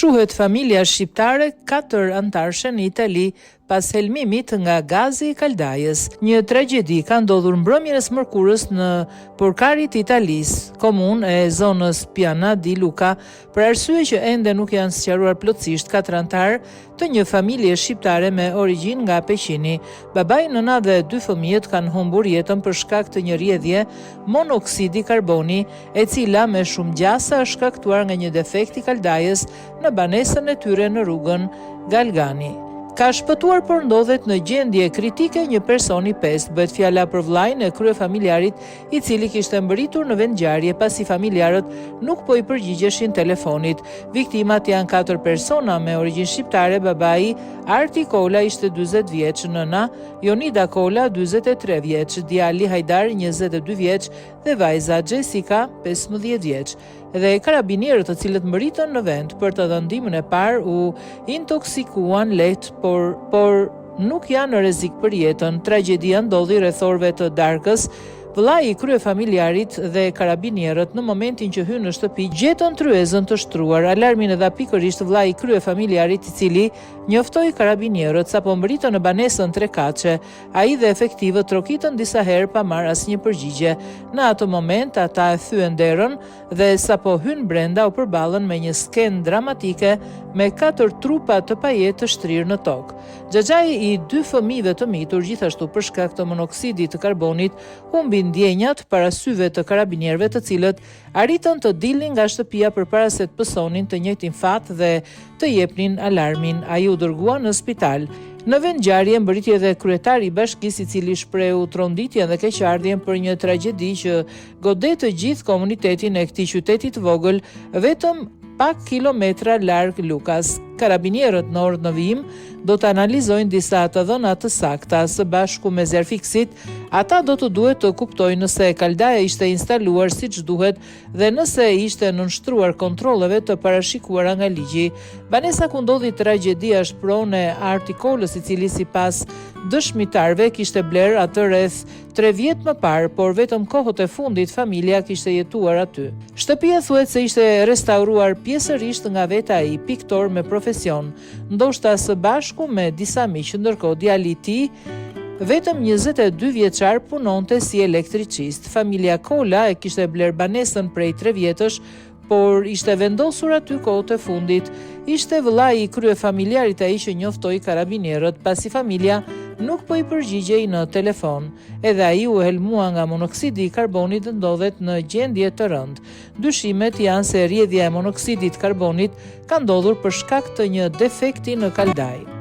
Shquhet familja shqiptare 4 antarëshe në Itali pas helmimit nga gazi i kaldajës. Një tragjedi ka ndodhur mbrëmjen e mërkurës në Porkarit Italisë, komunë e zonës Piana di Luca, për arsye që ende nuk janë sqaruar plotësisht 4 antarë të një familje shqiptare me origjinë nga Peqini. Babai, nëna dhe 2 fëmijët kanë humbur jetën për shkak të një rrjedhje monoksidi karboni, e cila me shumë gjasa është shkaktuar nga një defekt i kaldajës në banesën e tyre në rrugën Galgani. Ka shpëtuar por ndodhet në gjendje kritike një person i pestë. Bëhet fjala për vllajën e kryefamiljarit, i cili kishte mbërritur në vendngjarje pasi familjarët nuk po i përgjigjeshin telefonit. Viktimat janë 4 persona me origjinë shqiptare. Babai Arti Kola ishte 40 vjeç, nëna Jonida Kola 43 vjeç, djali Hajdar 22 vjeç dhe vajza Jessica 15 vjeç. Dhe karabinierët, të cilët mbërritën në vend për të dhënë ndihmën e parë, u intoksikuan lehtë, por nuk janë në rrezik për jetën. Tragjedia ndodhi rreth orëve të darkës. Vllai i kryefamiljarit dhe karabinierët në momentin që hynë në shtëpi gjetën tryezën të shtruar. Alarmin e dha pikërisht vllai i kryefamiljarit, i cili njoftoi karabinierët sapo mbërritën në banesën 3 kaçe. Ai dhe efektivët trokitën disa herë pa marrë asnjë përgjigje. Në atë moment ata e thyen derën dhe sapo hynë brenda u përballën me një skenë dramatike me 4 trupa të pajetë të shtrirë në tokë. Xhaxhai i 2 fëmijëve të mitur, gjithashtu për shkak të monoksidit të karbonit, humbi ndjenjat para syve të karabinierëve, të cilët arritën të dilnin nga shtëpia përpara se të pësonin të njëjtin fat dhe të jepnin alarmin. Ai u dërgua në spital. Në vendngjarje mbërriti edhe kryetari i bashkisë, i cili shprehu tronditjen dhe keqardhjen për një tragjedi që godet të gjithë komunitetin e këtij qyteti të vogël, vetëm pak kilometra larg Lukas. Karabinierët në orët në vijim do të analizojnë disa të dhëna të sakta. Së bashku me zjarfiksit, ata do të duhet të kuptojnë nëse kaldaja ishte instaluar siç duhet dhe nëse ishte nënshtruar kontrolleve të parashikuara nga ligji. Banesa ku ndodhi tragjedia është pronë e Arti Kolës, i cili sipas dëshmitarëve kishte bler atë rreth 3 vjet më parë, por vetëm kohët e fundit familja kishte jetuar aty. Shtëpia thuhet se ishte restauruar pjesërisht nga vetë ai, piktor me profesion, ndoshta së bashku me disa miq. Ndërkohë djali i tij, vetëm 22 vjeçar, punonte si elektricist. Familja Kola e kishte bler banesën prej 3 vjetësh, por ishte vendosur aty kohët e fundit. Ishte vllai i kryefamiljarit ai që njoftoi karabinierët pasi familja nuk po i përgjigjej në telefon. Edhe ai u helmua nga monoksidi i karbonit dhe ndodhet në gjendje të rëndë. Dyshimet janë se rrjedhja e monoksidit karbonit ka ndodhur për shkak të një defekti në kaldaj.